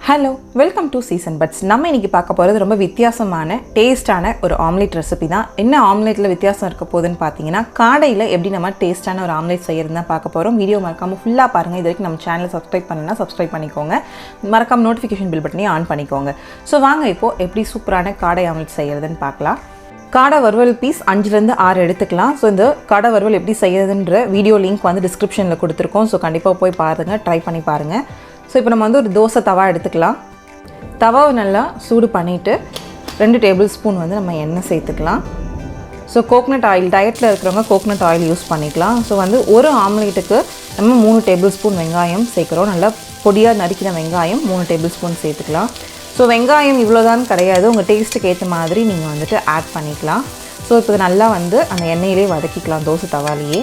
Hello welcome to Season Buds. நம்ம இன்றைக்கி பார்க்க போகிறது ரொம்ப வித்தியாசமான டேஸ்ட்டான ஒரு ஆம்லேட் ரெசிபி தான். என்ன ஆம்லேட்டில் வித்தியாசம் இருக்க போகுதுன்னு பார்த்தீங்கன்னா, காடையில் எப்படி நம்ம டேஸ்ட்டான ஒரு ஆம்லேட் செய்கிறது தான் பார்க்க போகிறோம். வீடியோ மறக்காமல் ஃபுல்லாக பாருங்கள். இது வரைக்கும் நம்ம சேனலை சப்ஸ்கிரைப் பண்ணணும்னா சப்ஸ்கிரைப் பண்ணிக்கோங்க. மறக்காமல் நோட்டிஃபிகேஷன் பில் பட்டனையும் ஆன் பண்ணிக்கோங்க. ஸோ வாங்க இப்போது எப்படி சூப்பரான காடை ஆம்லேட் செய்கிறதுன்னு பார்க்கலாம். காடை வறுவல் பீஸ் 5லேருந்து 6 எடுத்துக்கலாம். ஸோ இந்த காடை வறுவல் எப்படி செய்கிறதுன்ற வீடியோ லிங்க் வந்து டிஸ்கிரிப்ஷனில் கொடுத்துருக்கோம். ஸோ கண்டிப்பாக போய் பாருங்கள், ட்ரை பண்ணி பாருங்கள். ஸோ இப்போ நம்ம வந்து ஒரு தோசை தவா எடுத்துக்கலாம். தவாவை நல்லா சூடு பண்ணிவிட்டு 2 டேபிள் ஸ்பூன் வந்து நம்ம எண்ணெய் சேர்த்துக்கலாம். ஸோ கோகனட் ஆயில், டயட்டில் இருக்கிறவங்க கோகனட் ஆயில் யூஸ் பண்ணிக்கலாம். ஸோ வந்து ஒரு ஆம்லேட்டுக்கு நம்ம 3 டேபிள் ஸ்பூன் வெங்காயம் சேர்க்குறோம். நல்லா பொடியாக நறுக்கின வெங்காயம் 3 டேபிள் ஸ்பூன் சேர்த்துக்கலாம். ஸோ வெங்காயம் இவ்வளோதான் கிடையாது, உங்கள் டேஸ்ட்டுக்கு ஏற்ற மாதிரி நீங்கள் வந்துட்டு ஆட் பண்ணிக்கலாம். ஸோ இப்போ நல்லா வந்து அந்த எண்ணெயிலே வதக்கிக்கலாம். தோசை தவாலேயே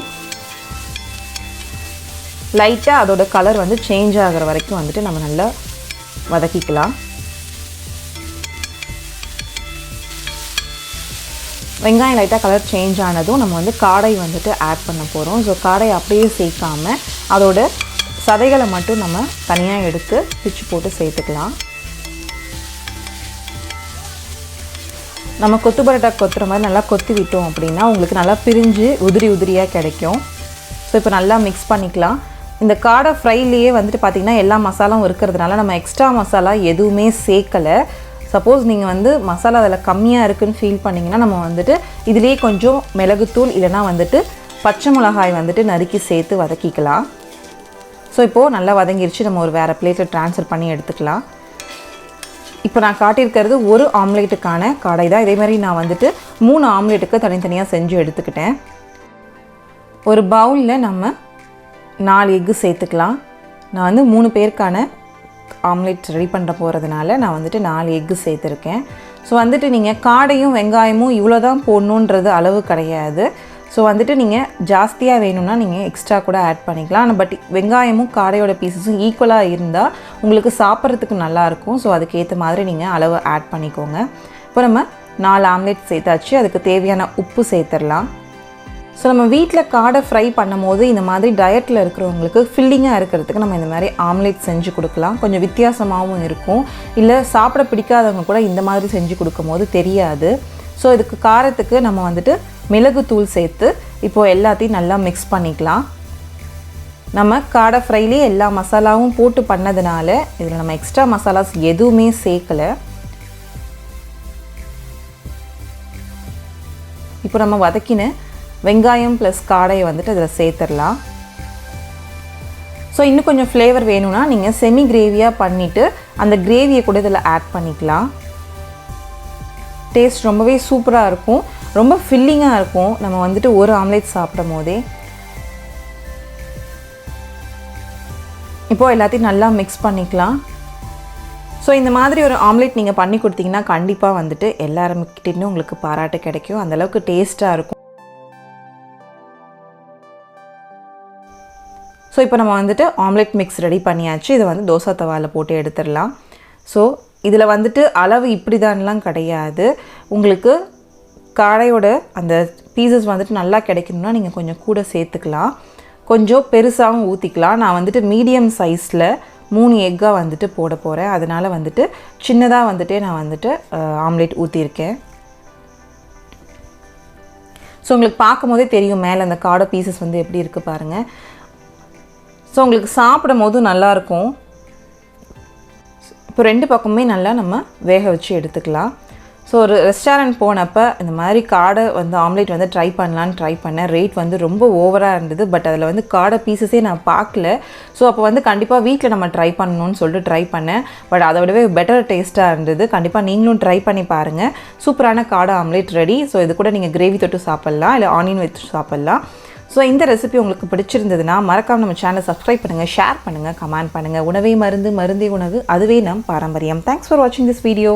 லைட்டாக அதோட கலர் வந்து சேஞ்ச் ஆகிற வரைக்கும் வந்துட்டு நம்ம நல்லா வதக்கிக்கலாம். வெங்காயம் லைட்டாக கலர் சேஞ்ச் ஆனதும் நம்ம வந்து காடை வந்துட்டு ஆட் பண்ண போகிறோம். ஸோ காடை அப்படியே சேர்க்காமல் அதோட சதைகளை மட்டும் நம்ம தனியாக எடுத்து பிச்சு போட்டு சேர்த்துக்கலாம். நம்ம கொத்து பரோட்டா கொத்துற மாதிரி நல்லா கொத்தி விட்டோம் அப்படின்னா உங்களுக்கு நல்லா பிரிஞ்சு உதிரி உதிரியாக கிடைக்கும். ஸோ இப்போ நல்லா மிக்ஸ் பண்ணிக்கலாம். இந்த காடை ஃப்ரைலேயே வந்துட்டு பார்த்திங்கன்னா எல்லா மசாலாவும் இருக்கிறதுனால நம்ம எக்ஸ்ட்ரா மசாலா எதுவுமே சேர்க்கலை. சப்போஸ் நீங்கள் வந்து மசாலா அதில் கம்மியாக இருக்குதுன்னு ஃபீல் பண்ணிங்கன்னா நம்ம வந்துட்டு இதிலே கொஞ்சம் மிளகுத்தூள் இல்லைனா வந்துட்டு பச்சை மிளகாய் வந்துட்டு நறுக்கி சேர்த்து வதக்கிக்கலாம். ஸோ இப்போது நல்லா வதங்கிருச்சு. நம்ம ஒரு வேறு பிளேட்டில் ட்ரான்ஸ்ஃபர் பண்ணி எடுத்துக்கலாம். இப்போ நான் காட்டியிருக்கிறது ஒரு ஆம்லேட்டுக்கான காடை தான். இதே மாதிரி நான் வந்துட்டு 3 ஆம்லேட்டுக்கு தனித்தனியாக செஞ்சு எடுத்துக்கிட்டேன். ஒரு பவுலில் நம்ம 4 எக்கு சேர்த்துக்கலாம். நான் வந்து 3 பேருக்கான ஆம்லேட் ரெடி பண்ணுற போகிறதுனால நான் வந்துட்டு 4 எக்கு சேர்த்துருக்கேன். ஸோ வந்துட்டு நீங்கள் காடையும் வெங்காயமும் இவ்வளோ தான் போடணுன்றது அளவு கிடையாது. ஸோ வந்துட்டு நீங்கள் ஜாஸ்தியாக வேணும்னா நீங்கள் எக்ஸ்ட்ரா கூட ஆட் பண்ணிக்கலாம். ஆனால் பட் வெங்காயமும் காடையோட பீஸஸும் ஈக்குவலாக இருந்தால் உங்களுக்கு சாப்பிட்றதுக்கு நல்லாயிருக்கும். ஸோ அதுக்கேற்ற மாதிரி நீங்கள் அளவு ஆட் பண்ணிக்கோங்க. இப்போ நம்ம 4 ஆம்லேட் சேர்த்தாச்சு. அதுக்கு தேவையான உப்பு சேர்த்துடலாம். ஸோ நம்ம வீட்டில் காடை ஃப்ரை பண்ணும் போது இந்த மாதிரி டயட்டில் இருக்கிறவங்களுக்கு ஃபில்லிங்காக இருக்கிறதுக்கு நம்ம இந்த மாதிரி ஆம்லேட் செஞ்சு கொடுக்கலாம். கொஞ்சம் வித்தியாசமாகவும் இருக்கும். இல்லை சாப்பிட பிடிக்காதவங்க கூட இந்த மாதிரி செஞ்சு கொடுக்கும் போது தெரியாது. ஸோ இதுக்கு காரத்துக்கு நம்ம வந்துட்டு மிளகுத்தூள் சேர்த்து இப்போது எல்லாத்தையும் நல்லா மிக்ஸ் பண்ணிக்கலாம். நம்ம காடை ஃப்ரைலேயே எல்லா மசாலாவும் போட்டு பண்ணதுனால இதில் நம்ம எக்ஸ்ட்ரா மசாலாஸ் எதுவுமே சேர்க்கலை. இப்போ நம்ம வதக்கின வெங்காயம் ப்ளஸ் காடையை வந்துட்டு அதில் சேர்த்துடலாம். ஸோ இன்னும் கொஞ்சம் ஃப்ளேவர் வேணும்னா நீங்கள் செமி கிரேவியாக பண்ணிவிட்டு அந்த கிரேவியை கூட இதில் ஆட் பண்ணிக்கலாம். டேஸ்ட் ரொம்பவே சூப்பராக இருக்கும், ரொம்ப ஃபில்லிங்காக இருக்கும். நம்ம வந்துட்டு ஒரு ஆம்லேட் சாப்பிடும் போதே இப்போது எல்லாத்தையும் நல்லா மிக்ஸ் பண்ணிக்கலாம். ஸோ இந்த மாதிரி ஒரு ஆம்லேட் நீங்கள் பண்ணி கொடுத்தீங்கன்னா கண்டிப்பாக வந்துட்டு எல்லாருக்கிட்டேயும் உங்களுக்கு பாராட்டு கிடைக்கும். அந்தளவுக்கு டேஸ்ட்டாக இருக்கும். ஸோ இப்போ நம்ம வந்துட்டு ஆம்லேட் மிக்ஸ் ரெடி பண்ணியாச்சு. இதை வந்து தோசை தவாவில் போட்டு எடுத்துடலாம். ஸோ இதில் வந்துட்டு அளவு இப்படி தான்லாம் கிடையாது. உங்களுக்கு காடையோட அந்த பீசஸ் வந்துட்டு நல்லா கிடைக்கணும்னா நீங்கள் கொஞ்சம் கூட சேர்த்துக்கலாம். கொஞ்சம் பெருசாகவும் ஊற்றிக்கலாம். நான் வந்துட்டு மீடியம் சைஸில் 3 எக்காக வந்துட்டு போட போகிறேன். அதனால் வந்துட்டு சின்னதாக வந்துட்டே நான் வந்துட்டு ஆம்லேட் ஊற்றிருக்கேன். ஸோ உங்களுக்கு பார்க்கும் போதே தெரியும் மேலே அந்த காடை பீசஸ் வந்து எப்படி இருக்குது பாருங்கள். ஸோ உங்களுக்கு சாப்பிடும் போது நல்லாயிருக்கும். இப்போ 2 பக்கமே நல்லா நம்ம வேக வச்சு எடுத்துக்கலாம். ஸோ ஒரு ரெஸ்டாரண்ட் போனப்போ இந்த மாதிரி காடை வந்து ஆம்லேட் வந்து ட்ரை பண்ணேன். ரேட் வந்து ரொம்ப ஓவராக இருந்தது. பட் அதில் வந்து காடை பீஸஸே நான் பார்க்கல. ஸோ அப்போ வந்து கண்டிப்பாக வீட்டில் நம்ம ட்ரை பண்ணணும்னு சொல்லிட்டு ட்ரை பண்ணேன். பட் அதை விடவே பெட்டர் டேஸ்ட்டாக இருந்தது. கண்டிப்பாக நீங்களும் ட்ரை பண்ணி பாருங்கள். சூப்பரான காடை ஆம்லேட் ரெடி. ஸோ இது கூட நீங்கள் கிரேவி தொட்டு சாப்பிட்லாம், இல்லை ஆனியன் வச்சு சாப்பிட்லாம். ஸோ இந்த ரெசிபி உங்களுக்கு பிடிச்சிருந்ததுன்னா மறக்காம நம்ம சேனலை சப்ஸ்கிரைப் பண்ணுங்கள், ஷேர் பண்ணுங்கள், கமெண்ட் பண்ணுங்கள். உணவே மருந்து, மருந்தே உணவு, அதுவே நம் பாரம்பரியம். தேங்க்ஸ் ஃபார் வாட்சிங் திஸ் வீடியோ.